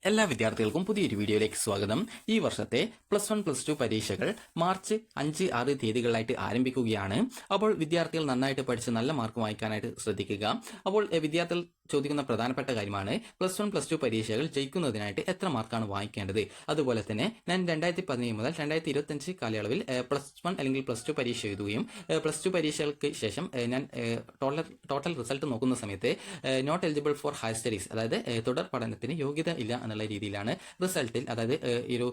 എല്ലാ വിദ്യാർത്ഥികൾക്കും പുതിയൊരു വീഡിയോയിലേക്ക് സ്വാഗതം. ഈ വർഷത്തെ +1 +2 പരീക്ഷകൾ മാർച്ച് 5, 6 തീയതികളിലായിട്ട് ആരംഭിക്കുകയാണ്. അപ്പോൾ വിദ്യാർത്ഥികൾ നന്നായിട്ട് പഠിച്ച് നല്ല മാർക്ക് വാങ്ങിക്കാനായിട്ട് ശ്രദ്ധിക്കുക. അപ്പോൾ വിദ്യാർത്ഥികൾ ചോദിക്കുന്ന പ്രധാനപ്പെട്ട കാര്യമാണ് +1 +2 പരീക്ഷകൾ ജയിക്കുന്നതിനായിട്ട് എത്ര മാർക്കാണ് വാങ്ങിക്കേണ്ടത്. അതുപോലെ തന്നെ ഞാൻ 2017 മുതൽ 2025 കാലയളവിൽ +1 അല്ലെങ്കിൽ +2 പരീക്ഷ എഴുതുകയും +2 പരീക്ഷകൾക്ക് ശേഷം ഞാൻ ടോട്ടൽ റിസൾട്ട് നോക്കുന്ന സമയത്ത് not eligible for higher studies, അതായത് തുടർ പഠനത്തിന് യോഗ്യത ഇല്ല എന്നുള്ള രീതിയിലാണ് റിസൾട്ടിൽ, അതായത് ഈ ഒരു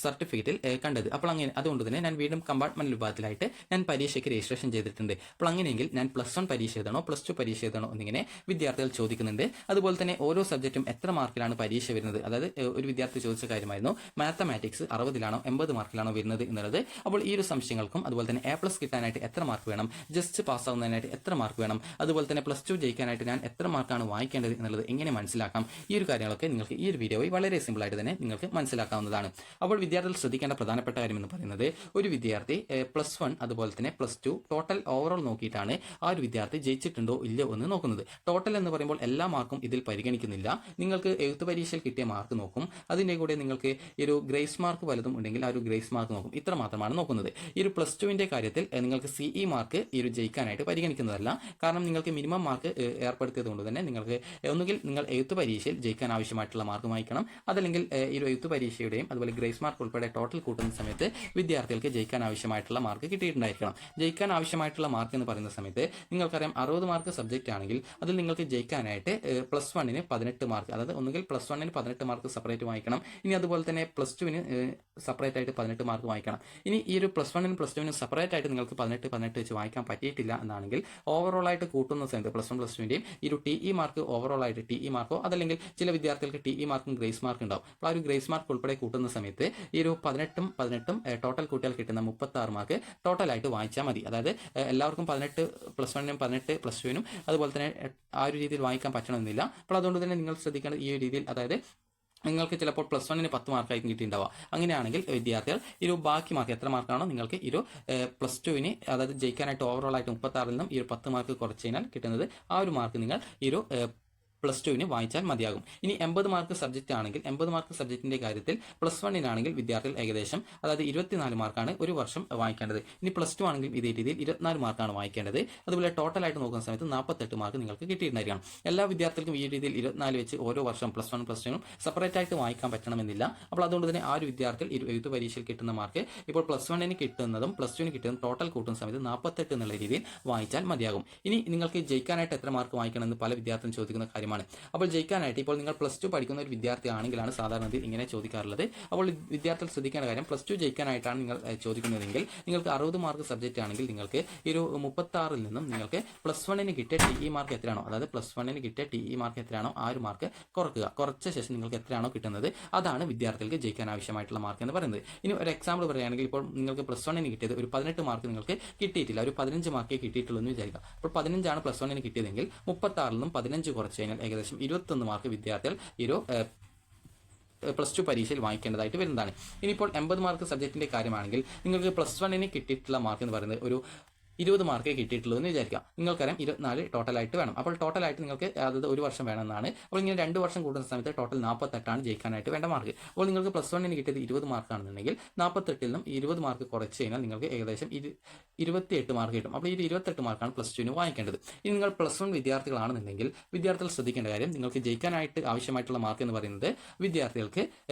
സർട്ടിഫിക്കറ്റിൽ കണ്ടത്. അപ്പോൾ അതുകൊണ്ട് തന്നെ ഞാൻ വീണ്ടും കമ്പാർട്ട്മെന്റ് വിഭാഗത്തിലായിട്ട് ഞാൻ പരീക്ഷയ്ക്ക് രജിസ്ട്രേഷൻ ചെയ്തിട്ടുണ്ട്. അപ്പോൾ അങ്ങനെയെങ്കിൽ ഞാൻ +1 പരീക്ഷ എഴുതണോ +2 പരീക്ഷ എഴുതണോ എന്നിങ്ങനെ വിദ്യാർത്ഥികൾ ചോദിക്കുന്നുണ്ട്. അതുപോലെ തന്നെ ഓരോ സബ്ജക്റ്റും എത്ര മാർക്കിലാണ് പരീക്ഷ വരുന്നത്, അതായത് ഒരു വിദ്യാർത്ഥി ചോദിച്ച കാര്യമായിരുന്നു മാത്തമാറ്റിക്സ് 60-ലാണോ 80 മാർക്കിലാണോ വരുന്നത് എന്നുള്ളത്. അപ്പോൾ ഈ ഒരു സംശയങ്ങൾക്കും അതുപോലെ തന്നെ A+ കിട്ടാനായിട്ട് എത്ര മാർക്ക് വേണം, ജസ്റ്റ് പാസ്സാവുന്നതിനായിട്ട് എത്ര മാർക്ക് വേണം, അതുപോലെ തന്നെ +2 ജയിക്കാനായിട്ട് ഞാൻ എത്ര മാർക്കാണ് വായിക്കേണ്ടത് എന്നുള്ളത് എങ്ങനെ മനസ്സിലാക്കാം, ഈ ഒരു കാര്യങ്ങളൊക്കെ നിങ്ങൾക്ക് ഈ ഒരു വീഡിയോയിൽ വളരെ സിമ്പിളായിട്ട് തന്നെ നിങ്ങൾക്ക് മനസ്സിലാക്കാവുന്നതാണ്. അപ്പോൾ വിദ്യാർത്ഥികൾ ശ്രദ്ധിക്കേണ്ട പ്രധാനപ്പെട്ട കാര്യം എന്ന് പറയുന്നത്, ഒരു വിദ്യാർത്ഥി +1 അതുപോലെ തന്നെ +2 ടോട്ടൽ ഓവറോൾ നോക്കിയിട്ടാണ് ആ ഒരു വിദ്യാർത്ഥി ജയിച്ചിട്ടുണ്ടോ ഇല്ലയോ എന്ന് നോക്കുന്നത്. ടോട്ടൽ എന്ന് പറയുമ്പോൾ എല്ലാ മാർക്കും ഇതിൽ പരിഗണിക്കുന്നില്ല. നിങ്ങൾക്ക് എഴുത്ത് പരീക്ഷയിൽ കിട്ടിയ മാർക്ക് നോക്കും, അതിൻ്റെ കൂടെ നിങ്ങൾക്ക് ഈ ഒരു ഗ്രേസ് മാർക്ക് വലുതും ഉണ്ടെങ്കിൽ ആ ഒരു ഗ്രേസ് മാർക്ക് നോക്കും. ഇത്ര മാത്രമാണ് നോക്കുന്നത്. ഈ ഒരു +2വിന്റെ കാര്യത്തിൽ നിങ്ങൾക്ക് CE മാർക്ക് ഈ ഒരു ജയിക്കാനായിട്ട് പരിഗണിക്കുന്നതല്ല. കാരണം നിങ്ങൾക്ക് മിനിമം മാർക്ക് ഏർപ്പെടുത്തിയത് കൊണ്ട് തന്നെ നിങ്ങൾക്ക് ഒന്നുകിൽ നിങ്ങൾ എഴുത്ത് പരീക്ഷയിൽ ജയിക്കാൻ ആവശ്യമായിട്ടുള്ള മാർക്ക് വായിക്കണം, അതല്ലെങ്കിൽ ഈ ഒരു എഴുത്ത് പരീക്ഷയുടെയും അതുപോലെ ഗ്രേസ് മാർക്ക് ഉൾപ്പെടെ ടോട്ടൽ കൂട്ടുന്ന സമയത്ത് വിദ്യാർത്ഥികൾക്ക് ജയിക്കാൻ ആവശ്യമായിട്ടുള്ള മാർക്ക് കിട്ടിയിട്ടുണ്ടായിരിക്കണം. ജയിക്കാൻ ആവശ്യമായിട്ടുള്ള മാർക്ക് എന്ന് പറയുന്ന സമയത്ത് നിങ്ങൾക്കറിയാം 60 മാർക്ക് സബ്ജക്റ്റ് ആണെങ്കിൽ അതിൽ നിങ്ങൾക്ക് ജയിക്കാനായിട്ട് +1ന് 18 മാർക്ക്, അതായത് ഒന്നുകിൽ +1ന് 18 മാർക്ക് സെപ്പറേറ്റ് വായിക്കണം, ഇനി അതുപോലെ തന്നെ +2വിന് സെപ്പറേറ്റ് ആയിട്ട് 18 മാർക്ക് വായിക്കണം. ഇനി ഈ ഒരു +1നും +2വിനും സെപ്പറേറ്റ് ആയിട്ട് നിങ്ങൾക്ക് 18 വെച്ച് വായിക്കാൻ പറ്റിയിട്ടില്ല എന്നാണെങ്കിൽ ഓവറോൾ ആയിട്ട് കൂട്ടുന്ന സമയത്ത് +1 +2വിന്റെയും ഈ ഒരു TE മാർക്ക് ഓവറോൾ ആയിട്ട് TE മാർക്കോ, അതല്ലെങ്കിൽ ചില വിദ്യാർത്ഥികൾക്ക് TE മാർക്കും ഗ്രേസ് മാർക്ക് ഉണ്ടാവും. അപ്പോൾ ആ ഒരു ഗ്രേസ് മാർക്ക് ഉൾപ്പെടെ കൂട്ടുന്ന സമയത്ത് ഈ ഒരു 18 ടോട്ടൽ കൂട്ടിയാൽ കിട്ടുന്ന 36 മാർക്ക് ടോട്ടലായിട്ട് വായിച്ചാൽ മതി. അതായത് എല്ലാവർക്കും 18 +1നും 18 +2വിനും അതുപോലെ തന്നെ ആ ഒരു രീതിയിൽ വായിക്കാൻ പറ്റണമെന്നില്ല. അപ്പോൾ അതുകൊണ്ട് തന്നെ നിങ്ങൾ ശ്രദ്ധിക്കേണ്ടത് ഈ ഒരു രീതിയിൽ, അതായത് നിങ്ങൾക്ക് ചിലപ്പോൾ +1ന് 10 മാർക്കായിരിക്കും കിട്ടിയിട്ടുണ്ടാവുക. അങ്ങനെയാണെങ്കിൽ വിദ്യാർത്ഥികൾ ഈ ഒരു ബാക്കി മാർക്ക് എത്ര മാർക്കാണോ നിങ്ങൾക്ക് ഈ ഒരു +2വിന്, അതായത് ജയിക്കാനായിട്ട് ഓവറോൾ ആയിട്ട് 36ൽ നിന്നും ഈ ഒരു 10 മാർക്ക് കുറച്ച് കഴിഞ്ഞാൽ കിട്ടുന്നത് ആ ഒരു മാർക്ക് നിങ്ങൾ ഈ ഒരു +2വിന് വായിച്ചാൽ മതിയാകും. ഇനി 80 മാർക്ക് സബ്ജക്റ്റ് ആണെങ്കിൽ 80 മാർക്ക് സബ്ജക്റ്റിന്റെ കാര്യത്തിൽ +1നാണെങ്കിൽ വിദ്യാർത്ഥികൾ ഏകദേശം, അതായത് 24 മാർക്കാണ് ഒരു വർഷം വായിക്കേണ്ടത്. ഇനി +2 ആണെങ്കിൽ ഇതേ രീതിയിൽ 24 മാർക്കാണ് വായിക്കേണ്ടത്. അതുപോലെ ടോട്ടലായിട്ട് നോക്കുന്ന സമയത്ത് 48 മാർക്ക് നിങ്ങൾക്ക് കിട്ടിയിട്ടുണ്ടായിരിക്കണം. എല്ലാ വിദ്യാർത്ഥികൾക്കും ഈ രീതിയിൽ 24 വെച്ച് ഓരോ വർഷം +1 +2നും സെപ്പറേറ്റ് ആയിട്ട് വായിക്കാൻ പറ്റണമെന്നില്ല. അപ്പോൾ അതുകൊണ്ട് തന്നെ ആ ഒരു വിദ്യാർത്ഥികൾ എഴുത്ത് പരീക്ഷയിൽ കിട്ടുന്ന മാർക്ക് ഇപ്പോൾ +1ന് കിട്ടുന്നതും +2ന് കിട്ടുന്നതും ടോട്ടൽ കൂട്ടുന്ന സമയത്ത് 48 എന്നുള്ള രീതിയിൽ വായിച്ചാൽ മതിയാകും. ഇനി നിങ്ങൾക്ക് ജയിക്കാനായിട്ട് എത്ര മാർക്ക് വായിക്കണമെന്ന് പല വിദ്യാർത്ഥികളും ചോദിക്കുന്ന കാര്യമാണ്. അപ്പോൾ ജയിക്കാനായിട്ട് ഇപ്പോൾ നിങ്ങൾ +2 പഠിക്കുന്ന ഒരു വിദ്യാർത്ഥി ആണെങ്കിലാണ് സാധാരണ ഇങ്ങനെ ചോദിക്കാറുള്ളത്. അപ്പോൾ വിദ്യാർത്ഥികൾ ശ്രദ്ധിക്കേണ്ട കാര്യം, +2 ജയിക്കാനായിട്ടാണ് നിങ്ങൾ ചോദിക്കുന്നതെങ്കിൽ നിങ്ങൾക്ക് 60 മാർക്ക് സബ്ജക്റ്റ് ആണെങ്കിൽ നിങ്ങൾക്ക് ഈ ഒരു 36ൽ നിന്നും നിങ്ങൾക്ക് +1ന് കിട്ടിയ TE മാർക്ക് എത്രയാണോ, അതായത് +1ന് കിട്ടിയ TE മാർക്ക് എത്രയാണോ ആ ഒരു മാർക്ക് കുറക്കുക. കുറച്ച ശേഷം നിങ്ങൾക്ക് എത്രയാണോ കിട്ടുന്നത് അതാണ് വിദ്യാർത്ഥികൾക്ക് ജയിക്കാൻ ആവശ്യമായിട്ടുള്ള മാർക്ക് എന്ന് പറയുന്നത്. ഇനി ഒരു എക്സാമ്പിൾ പറയുകയാണെങ്കിൽ, ഇപ്പോൾ നിങ്ങൾക്ക് +1ന് കിട്ടിയത് ഒരു 18 മാർക്ക് നിങ്ങൾക്ക് കിട്ടിയിട്ടില്ല, ഒരു 15 മാർക്കേ കിട്ടിയിട്ടുള്ളൂ എന്ന് വിചാരിക്കുക. അപ്പോൾ 15 ആണ് +1ന് കിട്ടിയതെങ്കിൽ 36ൽ നിന്നും 15 കുറച്ച് കഴിഞ്ഞാൽ ഏകദേശം 21 മാർക്ക് വിദ്യാർത്ഥികൾ ഈ ഒരു +2 പരീക്ഷയിൽ വായിക്കേണ്ടതായിട്ട് വരുന്നതാണ്. ഇനിയിപ്പോൾ 80 മാർക്ക് സബ്ജക്റ്റിന്റെ കാര്യമാണെങ്കിൽ നിങ്ങൾക്ക് +1ന് കിട്ടിയിട്ടുള്ള മാർക്ക് എന്ന് പറയുന്നത് ഒരു 20 മാർക്കേ കിട്ടിയിട്ടുള്ളൂ എന്ന് വിചാരിക്കാം. നിങ്ങൾക്കറിയാം 24 ടോട്ടലായിട്ട് വേണം. അപ്പോൾ ടോട്ടലായിട്ട് നിങ്ങൾക്ക് അതായത് ഒരു വർഷം വേണമെന്നാണ്. അപ്പോൾ ഇങ്ങനെ 2 വർഷം കൂടുന്ന സമയത്ത് ടോട്ടൽ 48 ജയിക്കാനായിട്ട് വേണ്ട മാർക്ക്. അപ്പോൾ നിങ്ങൾക്ക് +1ന് കിട്ടിയത് 20 മാർക്കാണെന്നുണ്ടെങ്കിൽ 48ൽ നിന്നും 20 മാർക്ക് കുറച്ച് കഴിഞ്ഞാൽ നിങ്ങൾക്ക് ഏകദേശം 28 മാർക്ക് കിട്ടും. അപ്പോൾ ഈ 28 മാർക്കാണ് +2ന് വായിക്കേണ്ടത്. ഇനി നിങ്ങൾ +1 വിദ്യാർത്ഥികളാണെന്നുണ്ടെങ്കിൽ വിദ്യാർത്ഥികൾ ശ്രദ്ധിക്കേണ്ട കാര്യം, നിങ്ങൾക്ക് ജയിക്കാനായിട്ട് ആവശ്യമായിട്ടുള്ള മാർക്ക് എന്ന് പറയുന്നത് വിദ്യാർത്ഥികൾക്ക്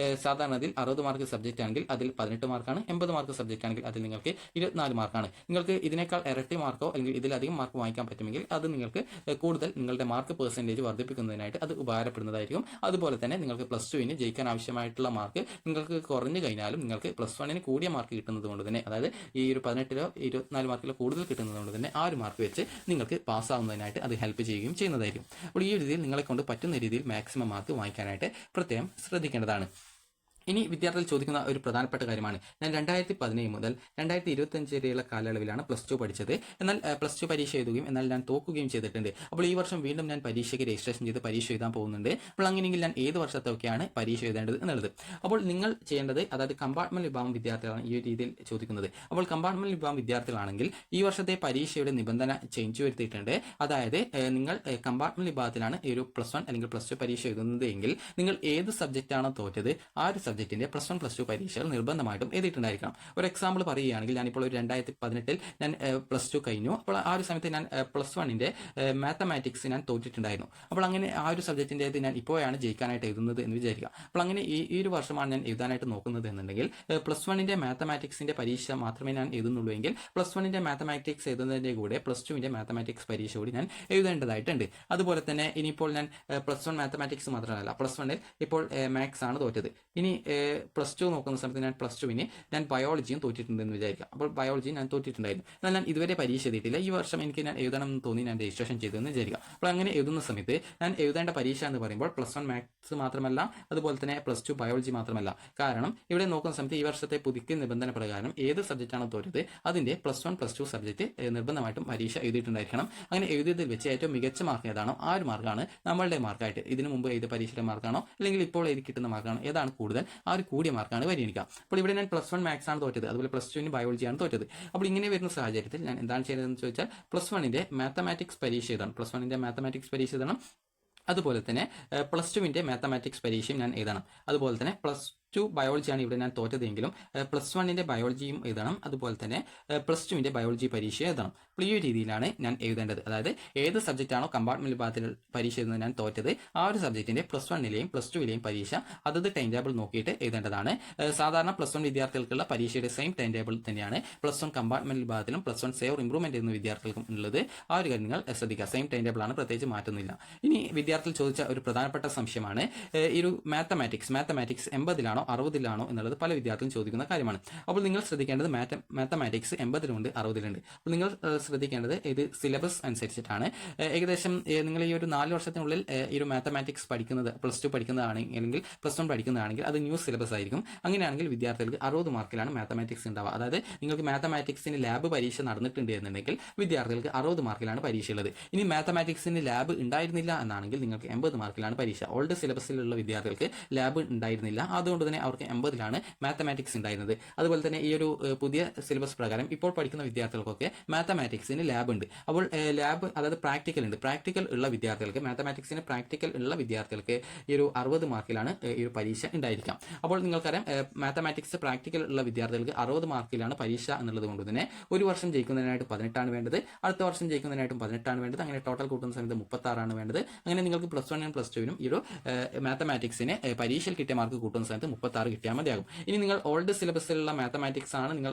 സാധാരണയിൽ 60 മാർക്ക് സബ്ജക്റ്റ് ആണെങ്കിൽ അതിൽ 18 മാർക്കാണ്, 80 മാർക്ക് സബ്ജക്റ്റ് ആണെങ്കിൽ അതിൽ നിങ്ങൾക്ക് 24 മാർക്കാണ്. നിങ്ങൾക്ക് ഇതിനേക്കാൾ ഇരട്ടി മാർക്കോ അല്ലെങ്കിൽ ഇതിലധികം മാർക്ക് വാങ്ങിക്കാൻ പറ്റുമെങ്കിൽ അത് നിങ്ങൾക്ക് കൂടുതൽ നിങ്ങളുടെ മാർക്ക് പെർസെൻറ്റേജ് വർദ്ധിപ്പിക്കുന്നതിനായിട്ട് അത് ഉപകാരപ്പെടുന്നതായിരിക്കും. അതുപോലെ തന്നെ നിങ്ങൾക്ക് +2ന് ജയിക്കാൻ ആവശ്യമായിട്ടുള്ള മാർക്ക് നിങ്ങൾക്ക് കുറഞ്ഞു കഴിഞ്ഞാലും നിങ്ങൾക്ക് +1ന് കൂടിയ മാർക്ക് കിട്ടുന്നത് കൊണ്ട് തന്നെ, അതായത് ഈ ഒരു 18ലോ 24 മാർക്കിലോ കൂടുതൽ കിട്ടുന്നത് കൊണ്ട് തന്നെ ആ ഒരു മാർക്ക് വെച്ച് നിങ്ങൾക്ക് പാസ്സാവുന്നതിനായിട്ട് അത് ഹെൽപ്പ് ചെയ്യുകയും ചെയ്യുന്നതായിരിക്കും. അപ്പോൾ ഈ രീതിയിൽ നിങ്ങളെ കൊണ്ട് പറ്റുന്ന രീതിയിൽ മാക്സിമം മാർക്ക് വാങ്ങിക്കാനായിട്ട് പ്രത്യേകം ശ്രദ്ധിക്കേണ്ടതാണ്. ഇനി വിദ്യാർത്ഥികൾ ചോദിക്കുന്ന ഒരു പ്രധാനപ്പെട്ട കാര്യമാണ്, ഞാൻ 2017 മുതൽ 2025 വരെയുള്ള കാലയളവിലാണ് പ്ലസ് ടു പഠിച്ചത്. എന്നാൽ പ്ലസ് ടു പരീക്ഷ എഴുതുകയും എന്നാൽ ഞാൻ തോക്കുകയും ചെയ്തിട്ടുണ്ട്. അപ്പോൾ ഈ വർഷം വീണ്ടും ഞാൻ പരീക്ഷയ്ക്ക് രജിസ്ട്രേഷൻ ചെയ്ത് പരീക്ഷ എഴുതാൻ പോകുന്നുണ്ട്. അപ്പോൾ അങ്ങനെയെങ്കിൽ ഞാൻ ഏത് വർഷത്തൊക്കെയാണ് പരീക്ഷ എഴുതേണ്ടത് എന്നുള്ളത്. അപ്പോൾ നിങ്ങൾ ചെയ്യേണ്ടത്, അതായത് കമ്പാർട്ട്മെന്റ് വിഭാഗം വിദ്യാർത്ഥികളാണ് ഈ ഒരു രീതിയിൽ ചോദിക്കുന്നത്. അപ്പോൾ കമ്പാർട്ട്മെന്റ് വിഭാഗം വിദ്യാർത്ഥികളാണെങ്കിൽ ഈ വർഷത്തെ പരീക്ഷയുടെ നിബന്ധന ചേഞ്ച് വരുത്തിയിട്ടുണ്ട്. അതായത് നിങ്ങൾ കമ്പാർട്ട്മെന്റ് വിഭാഗത്തിലാണ് ഈ ഒരു +1 അല്ലെങ്കിൽ +2 പരീക്ഷ എഴുതുന്നത് എങ്കിൽ നിങ്ങൾ ഏത് സബ്ജക്റ്റ് ആണോ തോറ്റത് ആ ഒരു സബ്ജക്റ്റിന്റെ +1 +2 പരീക്ഷകൾ നിർബന്ധമായിട്ടും എഴുതിയിട്ടുണ്ടായിരിക്കണം. ഒരു എക്സാമ്പിൾ പറയുകയാണെങ്കിൽ, ഞാനിപ്പോൾ ഒരു 2018 ഞാൻ +2 കഴിഞ്ഞു. അപ്പോൾ ആ ഒരു സമയത്ത് ഞാൻ +1ന്റെ മാത്തമാറ്റിക്സ് ഞാൻ തോറ്റിട്ടുണ്ടായിരുന്നു. അപ്പോൾ അങ്ങനെ ആ ഒരു സബ്ജക്റ്റിന്റെ ഞാൻ ഇപ്പോഴാണ് ജയിക്കാനായിട്ട് എഴുതുന്നത് എന്ന് വിചാരിക്കുക. അപ്പോൾ അങ്ങനെ ഈ ഒരു വർഷമാണ് ഞാൻ എഴുതാനായിട്ട് നോക്കുന്നത് എന്നുണ്ടെങ്കിൽ +1ന്റെ മാത്തമാറ്റിക്സിന്റെ പരീക്ഷ മാത്രമേ ഞാൻ എഴുതുന്നുള്ളൂ എങ്കിൽ +1ന്റെ മാത്തമാറ്റിക്സ് എഴുതുന്നതിന്റെ കൂടെ +2ന്റെ മാത്തമാറ്റിക്സ് പരീക്ഷ കൂടി ഞാൻ എഴുതേണ്ടതായിട്ടുണ്ട്. അതുപോലെ തന്നെ ഇനിയിപ്പോൾ ഞാൻ +1 മാത്തമാറ്റിക്സ് മാത്രമല്ല, +1ൽ ഇപ്പോൾ മാത്സ് ആണ് തോറ്റത്. ഇനി +2 നോക്കുന്ന സമയത്ത് ഞാൻ +2ന് ഞാൻ ബയോളജിയും തോറ്റിട്ടുണ്ടെന്ന് വിചാരിക്കാം. അപ്പോൾ ബയോളജി ഞാൻ തോറ്റിട്ടുണ്ടായിരുന്നു. എന്നാൽ ഞാൻ ഇതുവരെ പരീക്ഷ എഴുതിയിട്ടില്ല. ഈ വർഷം എനിക്ക് ഞാൻ എഴുതണം എന്ന് തോന്നി ഞാൻ രജിസ്ട്രേഷൻ ചെയ്തതെന്ന് വിചാരിക്കാം. അപ്പോൾ അങ്ങനെ എഴുതുന്ന സമയത്ത് ഞാൻ എഴുതേണ്ട പരീക്ഷ എന്ന് പറയുമ്പോൾ +1 മാത്സ് മാത്രമല്ല, അതുപോലെ തന്നെ +2 ബയോളജി മാത്രമല്ല. കാരണം ഇവിടെ നോക്കുന്ന സമയത്ത് ഈ വർഷത്തെ പുതുക്കിയ നിബന്ധന പ്രകാരം ഏത് സബ്ജക്റ്റാണോ തോറ്റത് അതിന്റെ +1 +2 സബ്ജക്റ്റ് നിർബന്ധമായിട്ടും പരീക്ഷ എഴുതിയിട്ടുണ്ടായിരിക്കണം. അങ്ങനെ എഴുതിയതിൽ വെച്ച് ഏറ്റവും മികച്ച മാർക്ക് ഏതാണോ ആ ഒരു മാർക്കാണ് നമ്മളുടെ മാർക്കായിട്ട്, ഇതിനു മുമ്പ് എഴുതിയ പരീക്ഷയുടെ മാർക്കാണോ അല്ലെങ്കിൽ ഇപ്പോൾ എഴുതി കിട്ടുന്ന മാർക്കാണോ ഏതാണ് കൂടുതൽ ആ ഒരു കൂടിയ മാർക്കാണ് പരിഗണിക്കുക. അപ്പോൾ ഇവിടെ ഞാൻ +1 മാത്സ് ആണ് തോറ്റത്, അതുപോലെ +2ന് ബയോളജിയാണ് തോറ്റത്. അപ്പോൾ ഇങ്ങനെ വരുന്ന സാഹചര്യത്തിൽ ഞാൻ എന്താണ് ചെയ്തതെന്ന് ചോദിച്ചാൽ +1ന്റെ മാത്തമാറ്റിക്സ് പരീക്ഷ എഴുതണം. +1ന്റെ മാത്തമാറ്റിക്സ് പരീക്ഷ എഴുതണം. അതുപോലെ തന്നെ +2ന്റെ മാത്തമാറ്റിക്സ് പരീക്ഷയും ഞാൻ എഴുതണം. അതുപോലെ തന്നെ +2 ബയോളജിയാണ് ഇവിടെ ഞാൻ തോറ്റതെങ്കിലും +1ന്റെ ബയോളജിയും എഴുതണം. അതുപോലെ തന്നെ +2ന്റെ ബയോളജി പരീക്ഷ എഴുതണം. അപ്പോൾ ഈ ഒരു രീതിയിലാണ് ഞാൻ എഴുതേണ്ടത്. അതായത് ഏത് സബ്ജക്റ്റാണോ കമ്പാർട്ട്മെന്റ് വിഭാഗത്തിൽ പരീക്ഷ എഴുതുന്നത് ഞാൻ തോറ്റത് ആ ഒരു സബ്ജക്റ്റിന്റെ +1ലെയും +2ലെയും പരീക്ഷ അതത് ടൈം ടേബിൾ നോക്കിയിട്ട് എഴുതേണ്ടതാണ്. സാധാരണ +1 വിദ്യാർത്ഥികൾക്കുള്ള പരീക്ഷയുടെ സെയിം ടൈം ടേബിൾ തന്നെയാണ് +1 കമ്പാർട്ട്മെന്റ് വിഭാഗത്തിലും +1 സേവ് ഇംപ്രൂവ്മെന്റ് എന്ന വിദ്യാർത്ഥികൾക്കും ഉള്ളത്. ആ ഒരു കാര്യം നിങ്ങൾ ശ്രദ്ധിക്കുക. സെയിം ടൈം ടേബിൾ ആണ്, പ്രത്യേകിച്ച് മാറ്റുന്നില്ല. ഇനി വിദ്യാർത്ഥികൾ ചോദിച്ച ഒരു പ്രധാനപ്പെട്ട സംശയമാണ്, ഈ ഒരു മാത്തമാറ്റിക്സ് 80ലാണോ 60ലാണോ എന്നുള്ളത് പല വിദ്യാർത്ഥികളും ചോദിക്കുന്ന കാര്യമാണ്. അപ്പോൾ നിങ്ങൾ ശ്രദ്ധിക്കേണ്ടത് മാത്തമാറ്റിക്സ് 80ലുണ്ട് 60ലുണ്ട്. അപ്പോൾ നിങ്ങൾ ശ്രദ്ധിക്കേണ്ടത് ഇത് സിലബസ് അനുസരിച്ചിട്ടാണ്. ഏകദേശം നിങ്ങൾ ഈ ഒരു 4 വർഷത്തിനുള്ളിൽ ഈ ഒരു മാത്തമാറ്റിക്സ് പഠിക്കുന്നത് +2 പഠിക്കുന്നതാണെങ്കിൽ അല്ലെങ്കിൽ +1 പഠിക്കുന്നതാണെങ്കിൽ അത് ന്യൂ സിലബസ് ആയിരിക്കും. അങ്ങനെയാണെങ്കിൽ വിദ്യാർത്ഥികൾക്ക് 60 മാർക്കിലാണ് മാത്തമാറ്റിക്സ് ഉണ്ടാവുക. അതായത് നിങ്ങൾക്ക് മാത്തമാറ്റിക്സിന് ലാബ് പരീക്ഷ നടന്നിട്ടുണ്ട് എന്നുണ്ടെങ്കിൽ വിദ്യാർത്ഥികൾക്ക് 60 മാർക്കിലാണ് പരീക്ഷ ഉള്ളത്. ഇനി മാത്തമാറ്റിക്സിന് ലാബ് ഉണ്ടായിരുന്നില്ല എന്നാണെങ്കിൽ നിങ്ങൾക്ക് 80 മാർക്കിലാണ് പരീക്ഷ. ഓൾഡ് സിലബസിലുള്ള വിദ്യാർത്ഥികൾക്ക് ലാബ് ഉണ്ടായിരുന്നില്ല, അതുകൊണ്ട് തന്നെ അവർക്ക് 80ലാണ് മാത്തമാറ്റിക്സ് ഉണ്ടായിരുന്നത്. അതുപോലെ തന്നെ ഈ ഒരു പുതിയ സിലബസ് പ്രകാരം ഇപ്പോൾ പഠിക്കുന്ന വിദ്യാർത്ഥികൾക്കൊക്കെ മാത്തമാറ്റിക്സിന് ലാബ് ഉണ്ട്. അപ്പോൾ ലാബ്, അതായത് പ്രാക്ടിക്കൽ ഉണ്ട്. പ്രാക്ടിക്കൽ ഉള്ള വിദ്യാർത്ഥികൾക്ക്, മാത്തമാറ്റിക്സിന് പ്രാക്ടിക്കൽ ഉള്ള വിദ്യാർത്ഥികൾക്ക് ഈ ഒരു 60 മാർക്കിലാണ് ഈ ഒരു പരീക്ഷ ഉണ്ടായിരിക്കാം. അപ്പോൾ നിങ്ങൾക്കറിയാം മാത്തമാറ്റിക്സ് പ്രാക്ടിക്കൽ ഉള്ള വിദ്യാർത്ഥികൾക്ക് 60 മാർക്കിലാണ് പരീക്ഷ എന്നുള്ളത് കൊണ്ട് തന്നെ ഒരു വർഷം ജയിക്കുന്നതിനായിട്ട് 18 ആണ് വേണ്ടത്, അടുത്ത വർഷം ജയിക്കുന്നതിനായിട്ടും 18 ആണ് വേണ്ടത്. അങ്ങനെ ടോട്ടൽ കൂട്ടുന്ന സമയത്ത് 36 ആണ് വേണ്ടത്. അങ്ങനെ നിങ്ങൾക്ക് +1നും +2നും ഈ ഒരു മാത്തമാറ്റിക്സിന് പരീക്ഷയിൽ കിട്ടിയ മാർക്ക് കൂട്ടുന്ന സമയത്ത് 36 കിട്ടിയാൽ മതിയാകും. ഇനി നിങ്ങൾ ഓൾഡ് സിലബസിലുള്ള മാത്തമാറ്റിക്സ് ആണ് നിങ്ങൾ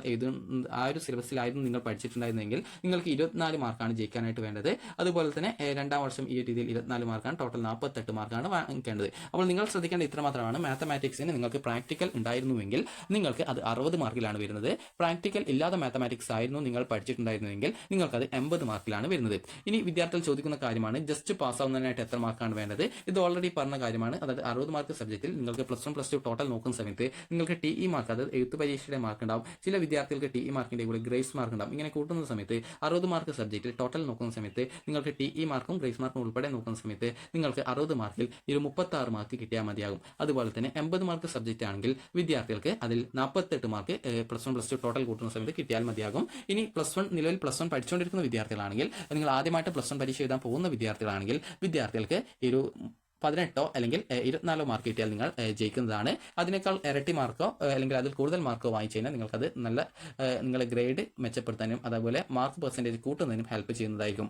ആ ഒരു സിലബസിലായിരുന്നു നിങ്ങൾ പഠിച്ചിട്ടുണ്ടായിരുന്നെങ്കിൽ നിങ്ങൾക്ക് 24 മാർക്കാണ് ജയിക്കാനായിട്ട് വേണ്ടത്. അതുപോലെ തന്നെ രണ്ടാം വർഷം ഈ രീതിയിൽ 24 മാർക്കാണ്, ടോട്ടൽ 48 മാർക്കാണ് വാങ്ങിക്കേണ്ടത്. അപ്പോൾ നിങ്ങൾ ശ്രദ്ധിക്കേണ്ട ഇത്ര മാത്രമാണ്, മാത്തമാറ്റിക്സിന് നിങ്ങൾക്ക് പ്രാക്ടിക്കൽ ഉണ്ടായിരുന്നുവെങ്കിൽ നിങ്ങൾക്ക് അത് 60 മാർക്കിലാണ് വരുന്നത്. പ്രാക്ടിക്കൽ ഇല്ലാതെ മാത്തമാറ്റിക്സ് ആയിരുന്നു നിങ്ങൾ പഠിച്ചിട്ടുണ്ടായിരുന്നുവെങ്കിൽ നിങ്ങൾക്കത് 80 മാർക്കിലാണ് വരുന്നത്. ഇനി വിദ്യാർത്ഥികൾ ചോദിക്കുന്ന കാര്യമാണ്, ജസ്റ്റ് പാസ് ആവുന്നതിനായിട്ട് എത്ര മാർക്കാണ് വേണ്ടത്? ഇത് ഓൾറെഡി പറഞ്ഞ കാര്യമാണ്. അതായത് 60 മാർക്ക് സബ്ജക്റ്റിൽ നിങ്ങൾക്ക് +1 +2 ടോട്ടൽ നോക്കുന്ന സമയത്ത് നിങ്ങൾക്ക് TE മാർക്ക്, അതായത് എഴുത്ത് പരീക്ഷയുടെ മാർക്ക് ഉണ്ടാവും. ചില വിദ്യാർത്ഥികൾക്ക് TE മാർക്കിന്റെ കൂടെ ഗ്രേസ് മാർക്ക് ഉണ്ടാവും. ഇങ്ങനെ കൂട്ടുന്ന സമയത്ത് 60 മാർക്ക് സബ്ജക്റ്റിൽ ടോട്ടൽ നോക്കുന്ന സമയത്ത് നിങ്ങൾക്ക് TE മാർക്കും ഗ്രേസ് മാർക്കും ഉൾപ്പെടെ നോക്കുന്ന സമയത്ത് നിങ്ങൾക്ക് 60 മാർക്കിൽ 36 മാർക്ക് കിട്ടിയാൽ മതിയാകും. അതുപോലെ തന്നെ 80 മാർക്ക് സബ്ജക്റ്റ് ആണെങ്കിൽ വിദ്യാർത്ഥികൾക്ക് അതിൽ 48 മാർക്ക് +1 +2 ടോട്ടൽ കൂട്ടുന്ന സമയത്ത് കിട്ടിയാൽ മതിയാകും. ഇനി നിലവിൽ +1 പഠിച്ചുകൊണ്ടിരിക്കുന്ന വിദ്യാർത്ഥികളാണെങ്കിൽ, നിങ്ങൾ ആദ്യമായിട്ട് +1 പരീക്ഷ എഴുതാൻ പോകുന്ന വിദ്യാർത്ഥികളാണെങ്കിൽ വിദ്യാർത്ഥികൾക്ക് ഒരു 18 അല്ലെങ്കിൽ 24 മാർക്ക് കിട്ടിയാൽ നിങ്ങൾ ജയിക്കുന്നതാണ്. അതിനേക്കാൾ ഇരട്ടി മാർക്കോ അല്ലെങ്കിൽ അതിൽ കൂടുതൽ മാർക്കോ വാങ്ങിച്ചു കഴിഞ്ഞാൽ നിങ്ങൾക്കത് നല്ല നിങ്ങളുടെ ഗ്രേഡ് മെച്ചപ്പെടുത്താനും അതുപോലെ മാർക്ക് പെർസെൻറ്റേജ് കൂട്ടുന്നതിനും ഹെൽപ്പ് ചെയ്യുന്നതായിരിക്കും.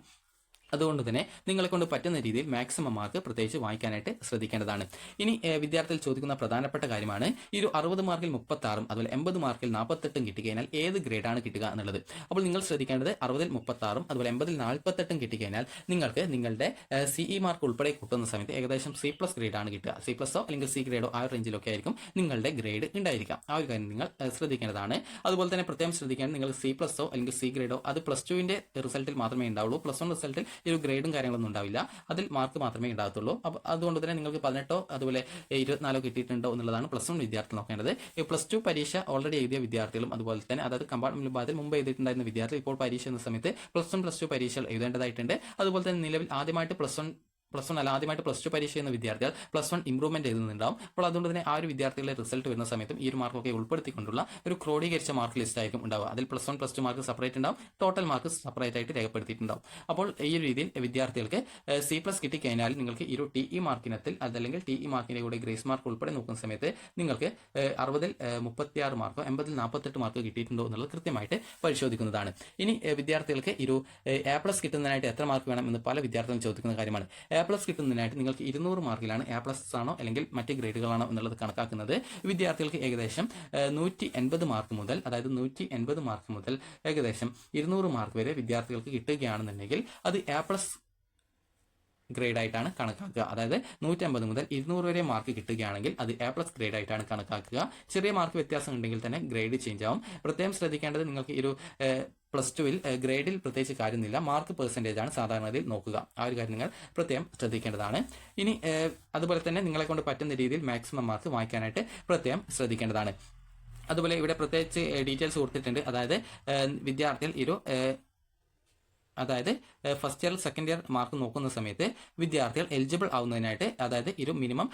അതുകൊണ്ട് തന്നെ നിങ്ങളെ കൊണ്ട് പറ്റുന്ന രീതിയിൽ മാക്സിമം മാർക്ക് പ്രത്യേകിച്ച് വാങ്ങിക്കാനായിട്ട് ശ്രദ്ധിക്കേണ്ടതാണ്. ഇനി വിദ്യാർത്ഥികൾ ചോദിക്കുന്ന പ്രധാനപ്പെട്ട കാര്യമാണ്, ഈ ഒരു 60 മാർക്കിൽ 36ഉം അതുപോലെ 80 മാർക്കിൽ 48ഉം കിട്ടിക്കഴിഞ്ഞാൽ ഏത് ഗ്രേഡാണ് കിട്ടുക എന്നുള്ളത്. അപ്പോൾ നിങ്ങൾ ശ്രദ്ധിക്കേണ്ടത് 60ൽ 36ഉം അതുപോലെ 80ൽ 48ഉം കിട്ടിക്കഴിഞ്ഞാൽ നിങ്ങൾക്ക് നിങ്ങളുടെ CE മാർക്ക് ഉൾപ്പെടെ കൂട്ടുന്ന സമയത്ത് ഏകദേശം C+ ഗ്രേഡാണ് കിട്ടുക. C+ഓ അല്ലെങ്കിൽ C ഗ്രേഡോ ആ ഒരു റേഞ്ചിലൊക്കെ ആയിരിക്കും നിങ്ങളുടെ ഗ്രേഡ് ഉണ്ടായിരിക്കാം. ആ ഒരു കാര്യം നിങ്ങൾ ശ്രദ്ധിക്കേണ്ടതാണ്. അതുപോലെ തന്നെ പ്രത്യേകം ശ്രദ്ധിക്കേണ്ടത്, നിങ്ങൾ C+ഓ അല്ലെങ്കിൽ C ഗ്രേഡോ അത് +2ന്റെ റിസൾട്ടിൽ മാത്രമേ ഉണ്ടാവുള്ളൂ. +1 റിസൾട്ടിൽ ഈ ഒരു ഗ്രേഡും കാര്യങ്ങളൊന്നും ഉണ്ടാവില്ല, അതിൽ മാർക്ക് മാത്രമേ ഉണ്ടാകത്തുള്ളൂ. അപ്പോൾ അതുകൊണ്ട് തന്നെ നിങ്ങൾക്ക് 18 അതുപോലെ 24 കിട്ടിയിട്ടുണ്ടോ എന്നുള്ളതാണ് പ്ലസ് 1 വിദ്യാർത്ഥി നോക്കേണ്ടത്. ഈ പ്ലസ് 2 പരീക്ഷ ഓൾറെഡി എഴുതിയ വിദ്യാർത്ഥികളും അതുപോലെ തന്നെ അതായത് കമ്പാർട്ട്മെന്റ് വിഭാഗത്തിൽ മുമ്പ് എഴുതിയിട്ടുണ്ടായിരുന്ന വിദ്യാർത്ഥി ഇപ്പോൾ പരീക്ഷ എന്ന സമയത്ത് പ്ലസ് 1 പ്ലസ് 2 പരീക്ഷകൾ എഴുതേണ്ടതായിട്ടുണ്ട്. അതുപോലെ തന്നെ നിലവിൽ ആദ്യമായിട്ട് പ്ലസ് 1 അല്ല ആദ്യമായിട്ട് പ്ലസ് 2 പരീക്ഷ ചെയ്യുന്ന വിദ്യാർത്ഥികൾ പ്ലസ് 1 ഇംപ്രൂവ്മെന്റ് എഴുതുന്നുണ്ടാവും. അപ്പോൾ അതുകൊണ്ട് തന്നെ ആ ഒരു വിദ്യാർത്ഥികളുടെ റിസൾട്ട് വരുന്ന സമയത്തും ഈ ഒരു മാർക്കൊക്കെ ഉൾപ്പെടുത്തിക്കൊണ്ടുള്ള ഒരു ക്രോഡീകരിച്ച മാർക്ക് ലിസ്റ്റ് ആയിരിക്കും ഉണ്ടാവുക. അതിൽ പ്ലസ് 1 പ്ലസ് 2 മാർക്ക് സെപ്പറേറ്റ് ഉണ്ടാവും, ടോട്ടൽ മാർക്ക് സെപ്പറേറ്റ് ആയിട്ട് രേഖപ്പെടുത്തിയിട്ടുണ്ടാവും. അപ്പോൾ ഈ ഒരു രീതിയിൽ വിദ്യാർത്ഥികൾക്ക് C+ കിട്ടിക്കഴിഞ്ഞാൽ നിങ്ങൾക്ക് ഈ ഒരു TE മാർക്കിനത്തിൽ അതല്ലെങ്കിൽ TE മാർക്കിന്റെ കൂടെ ഗ്രേസ് മാർക്ക് ഉൾപ്പെടെ നോക്കുന്ന സമയത്ത് നിങ്ങൾക്ക് 60-ൽ 36 മാർക്കോ 80-ൽ 48 മാർക്ക് കിട്ടിയിട്ടുണ്ടോ എന്നുള്ളത് കൃത്യമായിട്ട് പരിശോധിക്കുന്നതാണ്. ഇനി വിദ്യാർത്ഥികൾക്ക് ഒരു A+ കിട്ടുന്നതിനായിട്ട് എത്ര മാർക്ക് വേണം എന്ന് പല വിദ്യാർത്ഥികളും ചോദിക്കുന്ന കാര്യമാണ്. A+ കിട്ടുന്നതിനായിട്ട് നിങ്ങൾക്ക് 200 മാർക്കിലാണ് A+ ആണോ അല്ലെങ്കിൽ മറ്റ് ഗ്രേഡുകളാണോ എന്നുള്ളത് കണക്കാക്കുന്നത്. വിദ്യാർത്ഥികൾക്ക് ഏകദേശം 180 മാർക്ക് മുതൽ അതായത് 180 മാർക്ക് മുതൽ ഏകദേശം 200 മാർക്ക് വരെ വിദ്യാർത്ഥികൾക്ക് കിട്ടുകയാണെന്നുണ്ടെങ്കിൽ അത് A+ ഗ്രേഡ് ആയിട്ടാണ് കണക്കാക്കുക. അതായത് 150 മുതൽ 200 വരെ മാർക്ക് കിട്ടുകയാണെങ്കിൽ അത് A+ ഗ്രേഡ് ആയിട്ടാണ് കണക്കാക്കുക. ചെറിയ മാർക്ക് വ്യത്യാസം ഉണ്ടെങ്കിൽ തന്നെ ഗ്രേഡ് ചേഞ്ച് ആവും. പ്രത്യേകം ശ്രദ്ധിക്കേണ്ടത് നിങ്ങൾക്ക് ഈ ഒരു പ്ലസ് 2-ൽ ഗ്രേഡിൽ പ്രത്യേകിച്ച് കാര്യമൊന്നുമില്ല, മാർക്ക് പെർസെൻറ്റേജ് ആണ് സാധാരണയിൽ നോക്കുക. ആ ഒരു കാര്യം നിങ്ങൾ പ്രത്യേകം ശ്രദ്ധിക്കേണ്ടതാണ്. ഇനി അതുപോലെ തന്നെ നിങ്ങളെ കൊണ്ട് പറ്റുന്ന രീതിയിൽ മാക്സിമം മാർക്ക് വാങ്ങിക്കാനായിട്ട് പ്രത്യേകം ശ്രദ്ധിക്കേണ്ടതാണ്. അതുപോലെ ഇവിടെ പ്രത്യേകിച്ച് ഡീറ്റെയിൽസ് കൊടുത്തിട്ടുണ്ട്. അതായത് വിദ്യാർത്ഥികൾ അതായത് first year second year mark നോക്കുന്ന സമയത്ത് വിദ്യാർത്ഥികൾ എലിജിബിൾ ആവുന്നതിനായിട്ട് അതായത് മിനിമം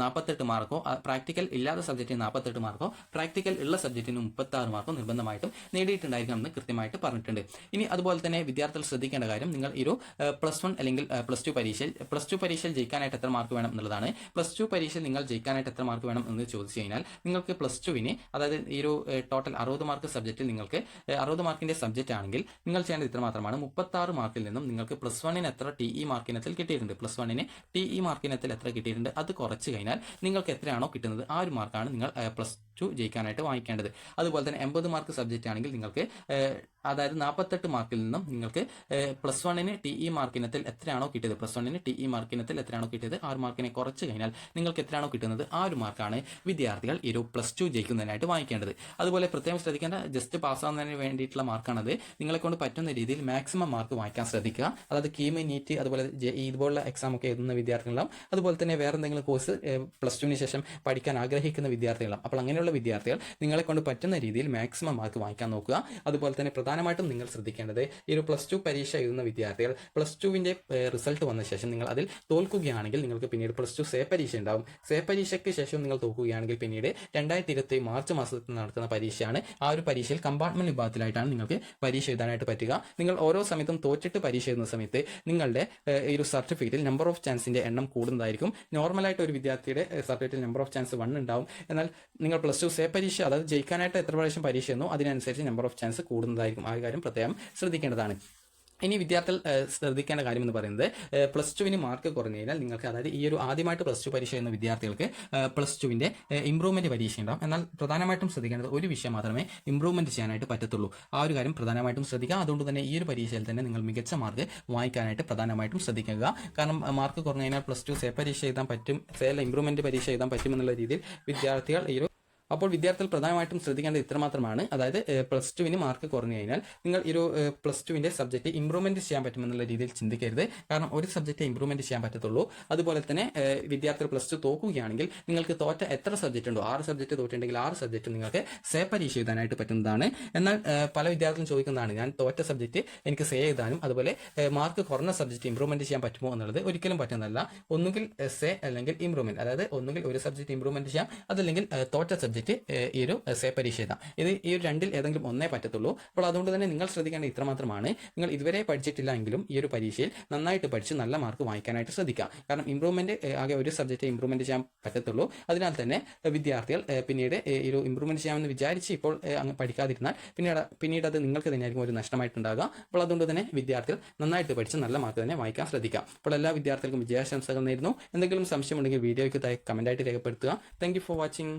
48 മാർക്കോ പ്രാക്ടിക്കൽ ഇല്ലാത്ത സബ്ജക്റ്റിന് 48 മാർക്കോ പ്രാക്ടിക്കൽ ഉള്ള സബ്ജക്റ്റിന് 36 മാർക്കോ നിർബന്ധമായിട്ടും നേടിയിട്ടുണ്ടായിരിക്കണം എന്ന് കൃത്യമായിട്ട് പറഞ്ഞിട്ടുണ്ട്. ഇനി അതുപോലെ തന്നെ വിദ്യാർത്ഥികൾ ശ്രദ്ധിക്കേണ്ട കാര്യം നിങ്ങൾ പ്ലസ് 1 അല്ലെങ്കിൽ പ്ലസ് 2 പരീക്ഷയിൽ ജയിക്കാനായിട്ട് എത്ര മാർക്ക് വേണം എന്നുള്ളതാണ്. പ്ലസ് 2 പരീക്ഷയിൽ നിങ്ങൾ ജയിക്കാനായിട്ട് എത്ര മാർക്ക് വേണം എന്ന് ചോദിച്ചു കഴിഞ്ഞാൽ നിങ്ങൾക്ക് പ്ലസ് 2-ന് അതായത് ടോട്ടൽ 60 മാർക്ക് സബ്ജക്റ്റിൽ നിങ്ങൾക്ക് 60 മാർക്കിന്റെ സബ്ജക്റ്റ് ആണെങ്കിൽ നിങ്ങൾ ചെയ്യേണ്ടത് ഇത്ര മാത്രമാണ്. 36 മാർക്കിൽ നിന്നും നിങ്ങൾക്ക് പ്ലസ് 1-ന് എത്ര TE മാർക്കിനത്തിൽ കിട്ടിയിട്ടുണ്ട്, പ്ലസ് 1-ന് TE മാർക്കിനത്തിൽ എത്ര കിട്ടിയിട്ടുണ്ട് അത് കുറച്ച് കഴിഞ്ഞാൽ നിങ്ങൾക്ക് എത്രയാണോ കിട്ടുന്നത് ആ ഒരു മാർക്കാണ് നിങ്ങൾ പ്ലസ് 2 ജയിക്കാനായിട്ട് വാങ്ങിക്കേണ്ടത്. അതുപോലെ തന്നെ 80 മാർക്ക് സബ്ജക്റ്റ് ആണെങ്കിൽ നിങ്ങൾക്ക് അതായത് 48 മാർക്കിൽ നിന്നും നിങ്ങൾക്ക് പ്ലസ് 1-ന് TE മാർക്കിനത്തിൽ എത്രയാണോ കിട്ടിയത് ആ ഒരു മാർക്കിനെ കുറച്ച് കഴിഞ്ഞാൽ നിങ്ങൾക്ക് എത്രയാണോ കിട്ടുന്നത് ആ ഒരു മാർക്കാണ് വിദ്യാർത്ഥികൾ പ്ലസ് 2 ജയിക്കുന്നതിനായിട്ട് വാങ്ങിക്കേണ്ടത്. അതുപോലെ പ്രത്യേകം ശ്രദ്ധിക്കേണ്ട ജസ്റ്റ് പാസ്സാവുന്നതിന് വേണ്ടിയിട്ടുള്ള മാർക്കാണത്. നിങ്ങളെ കൊണ്ട് പറ്റുന്ന രീതിയിൽ മാക്സിമം മാർക്ക് വാങ്ങിക്കാൻ ശ്രദ്ധിക്കുക. അതായത് കീം, നീറ്റ് അതുപോലെ ഇതുപോലുള്ള എക്സാം ഒക്കെ എഴുതുന്ന വിദ്യാർത്ഥികളും അതുപോലെ തന്നെ വേറെ എന്തെങ്കിലും കോഴ്സ് പ്ലസ് 2-ന് ശേഷം പഠിക്കാൻ ആഗ്രഹിക്കുന്ന വിദ്യാർത്ഥികളും അപ്പോൾ അങ്ങനെയുള്ള വിദ്യാർത്ഥികൾ നിങ്ങളെ കൊണ്ട് പറ്റുന്ന രീതിയിൽ മാക്സിമം മാർക്ക് വാങ്ങിക്കാൻ നോക്കുക. അതുപോലെ തന്നെ പ്രധാനമായിട്ടും നിങ്ങൾ ശ്രദ്ധിക്കേണ്ടത് പ്ലസ് 2 പരീക്ഷ എഴുതുന്ന വിദ്യാർത്ഥികൾ പ്ലസ് 2-ന്റെ റിസൾട്ട് വന്ന ശേഷം നിങ്ങൾ അതിൽ തോൽക്കുകയാണെങ്കിൽ നിങ്ങൾക്ക് പിന്നീട് പ്ലസ് 2 സേ പരീക്ഷ ഉണ്ടാവും. സേ പരീക്ഷയ്ക്ക് ശേഷം നിങ്ങൾ തോൽക്കുകയാണെങ്കിൽ പിന്നീട് 2027 മാർച്ച് മാസത്തിൽ നടക്കുന്ന പരീക്ഷയാണ്. ആ ഒരു പരീക്ഷയിൽ കമ്പാർട്ട്മെന്റ് വിഭാഗത്തിലായിട്ടാണ് നിങ്ങൾക്ക് പരീക്ഷ എഴുതാനായിട്ട് പറ്റുക. നിങ്ങൾ ഓരോ സമയത്തും തോറ്റിട്ട് പരീക്ഷ എഴുതുന്ന സമയത്ത് നിങ്ങളുടെ സർട്ടിഫിക്കറ്റിൽ നമ്പർ ഓഫ് ചാൻസിന്റെ എണ്ണം കൂടുന്നതായിരിക്കും. നോർമലായിട്ട് ഒരു വിദ്യാർത്ഥിയുടെ സർട്ടിഫിക്കറ്റിൽ നമ്പർ ഓഫ് ചാൻസ് 1 ഉണ്ടാവും. എന്നാൽ നിങ്ങൾ പ്ലസ് 2 സേ പരീക്ഷ അതായത് ജയിക്കാനായിട്ട് എത്ര പ്രാവശ്യം പരീക്ഷ എന്നോ അതിനനുസരിച്ച് നമ്പർ ഓഫ് ചാൻസ് കൂടുന്നതായിരിക്കും. ആ കാര്യം പ്രത്യേകം ശ്രദ്ധിക്കേണ്ടതാണ്. ഇനി വിദ്യാർത്ഥികൾ ശ്രദ്ധിക്കേണ്ട കാര്യം എന്ന് പറയുന്നത് പ്ലസ് 2-ന് മാർക്ക് കുറഞ്ഞു കഴിഞ്ഞാൽ നിങ്ങൾക്ക് അതായത് ആദ്യമായിട്ട് പ്ലസ് 2 പരീക്ഷ ചെയ്യുന്ന വിദ്യാർത്ഥികൾക്ക് പ്ലസ് 2-ന്റെ ഇംപ്രൂവ്മെന്റ് പരീക്ഷ ഉണ്ടാവും. എന്നാൽ പ്രധാനമായിട്ടും ശ്രദ്ധിക്കേണ്ടത് ഒരു വിഷയം മാത്രമേ ഇംപ്രൂവ്മെന്റ് ചെയ്യാനായിട്ട് പറ്റത്തുള്ളൂ. ആ ഒരു കാര്യം പ്രധാനമായിട്ടും ശ്രദ്ധിക്കുക. അതുകൊണ്ട് തന്നെ ഈ ഒരു പരീക്ഷയിൽ തന്നെ നിങ്ങൾ മികച്ച മാർക്ക് വാങ്ങിക്കാനായിട്ട് പ്രധാനമായിട്ടും ശ്രദ്ധിക്കുക. കാരണം മാർക്ക് കുറഞ്ഞു കഴിഞ്ഞാൽ പ്ലസ് 2 സേ പരീക്ഷ എഴുതാൻ പറ്റും, ഇംപ്രൂവ്മെന്റ് പരീക്ഷ എഴുതാൻ പറ്റുമെന്നുള്ള രീതിയിൽ വിദ്യാർത്ഥികൾ അപ്പോൾ വിദ്യാർത്ഥികൾ പ്രധാനമായിട്ടും ശ്രദ്ധിക്കേണ്ടത് ഇത്രമാത്രമാണ്. അതായത് പ്ലസ് 2-ന് മാർക്ക് കുറഞ്ഞു കഴിഞ്ഞാൽ നിങ്ങൾ പ്ലസ് 2-ന്റെ സബ്ജക്റ്റ് ഇംപ്രൂവ്മെന്റ് ചെയ്യാൻ പറ്റുമെന്നുള്ള രീതിയിൽ ചിന്തിക്കരുത്. കാരണം ഒരു സബ്ജക്റ്റ് ഇംപ്രൂവ്മെന്റ് ചെയ്യാൻ പറ്റത്തുള്ളൂ. അതുപോലെ തന്നെ വിദ്യാർത്ഥികൾ പ്ലസ് 2 തോക്കുകയാണെങ്കിൽ നിങ്ങൾക്ക് തോറ്റ എത്ര സബ്ജക്റ്റ് ഉണ്ടോ 6 സബ്ജക്റ്റ് തോറ്റുണ്ടെങ്കിൽ 6 സബ്ജക്റ്റ് നിങ്ങൾക്ക് സേ പരീക്ഷ എഴുതാനായിട്ട് പറ്റുന്നതാണ്. എന്നാൽ പല വിദ്യാർത്ഥികളും ചോദിക്കുന്നതാണ് ഞാൻ തോറ്റ സബ്ജക്റ്റ് എനിക്ക് സേ എഴുതാനും അതുപോലെ മാർക്ക് കുറഞ്ഞ സബ്ജക്റ്റ് ഇംപ്രൂവ്മെന്റ് ചെയ്യാൻ പറ്റുമോ എന്നുള്ളത് ഒരിക്കലും പറ്റുന്നതല്ല. ഒന്നുകിൽ സേ അല്ലെങ്കിൽ ഇംപ്രൂവ്മെന്റ്, അതായത് ഒന്നുകിൽ ഒരു സബ്ജക്റ്റ് ഇംപ്രൂവ്മെന്റ് ചെയ്യാം അതല്ലെങ്കിൽ തോറ്റ സബ്ജക്റ്റ് സേ പരീക്ഷ എഴുതാം. ഈ രണ്ടിൽ ഏതെങ്കിലും ഒന്നേ പറ്റത്തുള്ളൂ. അപ്പോൾ അതുകൊണ്ട് തന്നെ നിങ്ങൾ ശ്രദ്ധിക്കേണ്ടത് ഇത്രമാത്രമാണ്. നിങ്ങൾ ഇതുവരെ പഠിച്ചിട്ടില്ല എങ്കിലും ഈ ഒരു പരീക്ഷയിൽ നന്നായിട്ട് പഠിച്ച് നല്ല മാർക്ക് വാങ്ങിക്കാനായിട്ട് ശ്രദ്ധിക്കുക. കാരണം ഇംപ്രൂവ്മെന്റ് ആകെ ഒരു സബ്ജക്റ്റ് ഇംപ്രൂവ്മെന്റ് ചെയ്യാൻ പറ്റത്തുള്ളൂ. അതിനാൽ തന്നെ വിദ്യാർത്ഥികൾ പിന്നീട് ഇംപ്രൂവ്മെന്റ് ചെയ്യാമെന്ന് വിചാരിച്ച് ഇപ്പോൾ പഠിക്കാതിരുന്നാൽ പിന്നീട് അത് നിങ്ങൾക്ക് തന്നെയായിരിക്കും ഒരു നഷ്ടമായിട്ടുണ്ടാകുക. അപ്പോൾ അതുകൊണ്ട് തന്നെ വിദ്യാർത്ഥികൾ നന്നായിട്ട് പഠിച്ച് നല്ല മാർക്ക് തന്നെ വാങ്ങിക്കാൻ ശ്രദ്ധിക്കുക. അപ്പോൾ എല്ലാ വിദ്യാർത്ഥികൾക്കും വിജയാശംസകൾ നേരുന്നു. എന്തെങ്കിലും സംശയമുണ്ടെങ്കിൽ വീഡിയോയ്ക്ക് കമന്റായിട്ട് രേഖപ്പെടുത്തുക. Thank you for watching.